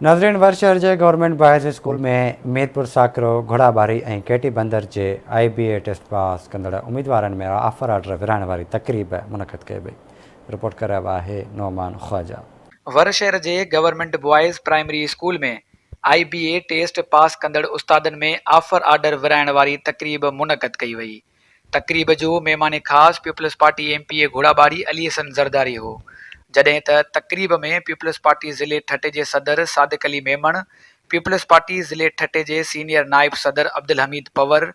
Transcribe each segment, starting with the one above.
नाज़रीन, वर्षहर जे government boys school में मीरपुर साकरो घोड़ाबारी ऐं केटी बंदर जे IBA टेस्ट पास कंदड़ उम्मीदवारनि में ऑफर ऑर्डर विराइण वारी तक़रीब मुनक़द कई वई। रिपोर्ट करे रहियो आहे नौमान ख्वाजा। वर्षहर जे गवर्नमेंट बॉयज़ प्राइमरी स्कूल में IBA टेस्ट पास कंदड़ उस्तादनि में ऑफर ऑर्डर विराइण वारी तक़रीब मुनक़द कई वई। तक़रीब जो महिमान ख़ासि पीपल्स पार्टी MPA घोड़ाबारी अली हसन ज़रदारी हो, जॾहिं त तक़रीब में पीपल्स पार्टी ज़िले ठटे जे सदर सादिक अली मेमण, पीपल्स पार्टी ज़िले ठटे जे सीनियर नाइब सदर अब्दुल हमीद पवर,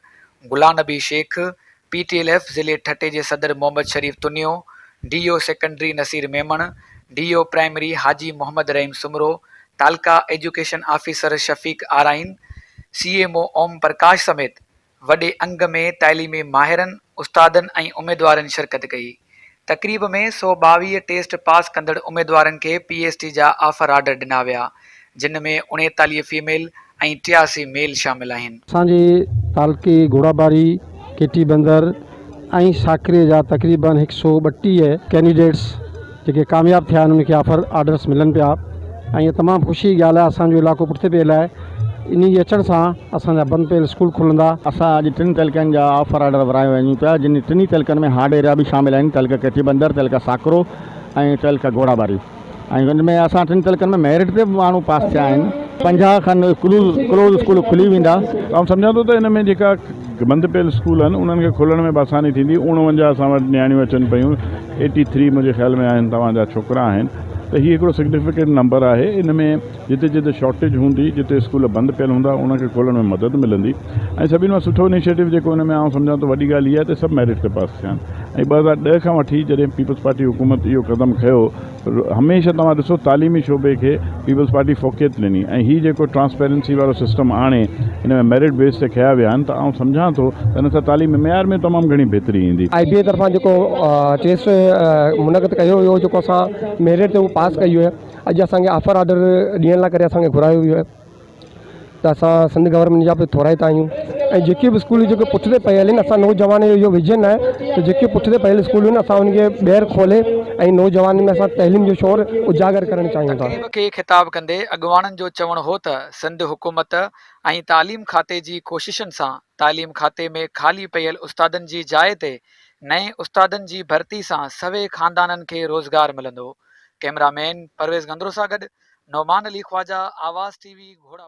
गुलाम नबी शेख, PTLF ज़िले ठटे जे सदर Mohammad Sharif Tunio, DO secondary Naseer Memon, DO primary Haji Mohammad Rahim Soomro, taluka education officer Shafiq Arain, CMO Om Prakash समेत वॾे अंग में तालीमी माहिरनि, उस्तादनि ऐं उम्मीदवारनि शिरकत कई। तक़रीब में 122 टेस्ट पास कंदड़ उम्मीदवारनि खे PST जा ऑफर ऑर्डर ॾिना विया, जिन में 39 फीमेल ऐं 83 मेल शामिल आहिनि। असांजे तालके घोड़ाबारी केटी बंदर ऐं साकरे जा तक़रीबन 132 कैंडिडेट्स जेके कामयाब थिया आहिनि उनखे ऑफर ऑर्डर्स मिलनि पिया ऐं इहा तमामु ख़ुशी जी ॻाल्हि आहे। असांजो इलाइक़ो पुठिते पियल आहे, इन जे अचण सां असांजा बंदि पियल स्कूल खुलंदा। असां अॼु 3 तलकनि जा ऑफर ऑर्डर वराए वञूं पिया, जिन 3 तलकनि में हार्ड एरिया बि शामिल आहिनि, तलका केटी बंदर, तलका साकरो ऐं तलका घोड़ाबारी। ऐं हुन में असां 3 तलकनि में मेरिट ते बि माण्हू पास थिया आहिनि। 50 खनि क्लोज़ स्कूल खुली वेंदा। ऐं सम्झां थो त इन में जेका बंदि पियल स्कूल आहिनि उन्हनि खे खोलण में बि आसानी थींदी। 49 असां वटि नियाणियूं अचनि पियूं, 83 मुंहिंजे ख़्याल में आहिनि तव्हांजा छोकिरा आहिनि, त हीउ हिकिड़ो सिग्निफिकेंट नंबर आहे। इन में जिते जिते शॉर्टेज हूंदी, जिते स्कूल बंदि पियल हूंदा, उनखे खोलण में मदद मिलंदी। ऐं सभिनि मां सुठो इनिशिएटिव जेको इन में आउं सम्झां थो वॾी ॻाल्हि इहा आहे त सभु मेरिट ते पास थिया आहिनि। ऐं 2010 खां वठी जॾहिं पीपल्स पार्टी हुकूमत इहो क़दम खयो, हमेशह तव्हां ॾिसो तालीमी शोबे खे पीपल्स पार्टी फ़ोकियत ॾिनी ऐं हीउ जेको ट्रांसपेरेंसी वारो सिस्टम आणे इन में मेरिट बेस ते खया विया आहिनि, त आउं सम्झां थो त इन सां तालीमी मयार में तमामु घणी बहितरी ईंदी। IBA तरफ़ां जेको टेस्ट मुनक़द कयो हुयो, जेको असां मेरिट ते उहो पास कई हुई, अॼु असांखे ऑफर ऑर्डर ॾियण लाइ करे असांखे घुरायो वियो आहे, त असां सिंध गवर्नमेंट जा बि थोराइता आहियूं। ऐं जेके बि स्कूल जेके पुठिते पयल आहिनि, असां नौजवान जो इहो विजन आहे त जेके पुठिते पयल स्कूल आहिनि असां उनखे ॿीहर खोले ऐं नौजवान में असां तइलीम जो शोर उजागर करणु चाहियूं था। तक़रीब खे ख़िताब कंदे अॻवाननि जो चवणु हो त सिंध हुकूमत ऐं तालीम खाते जी कोशिशुनि सां तालीम खाते में ख़ाली पयल उस्तादनि जी जाइ ते नए उस्तादनि जी भर्ती सां सवे ख़ानदाननि खे रोज़गार मिलंदो। कैमरामैन परवेज़ गंदरो सां गॾु नौमान अली ख्वाजा, आवाज़ TV घोड़ा।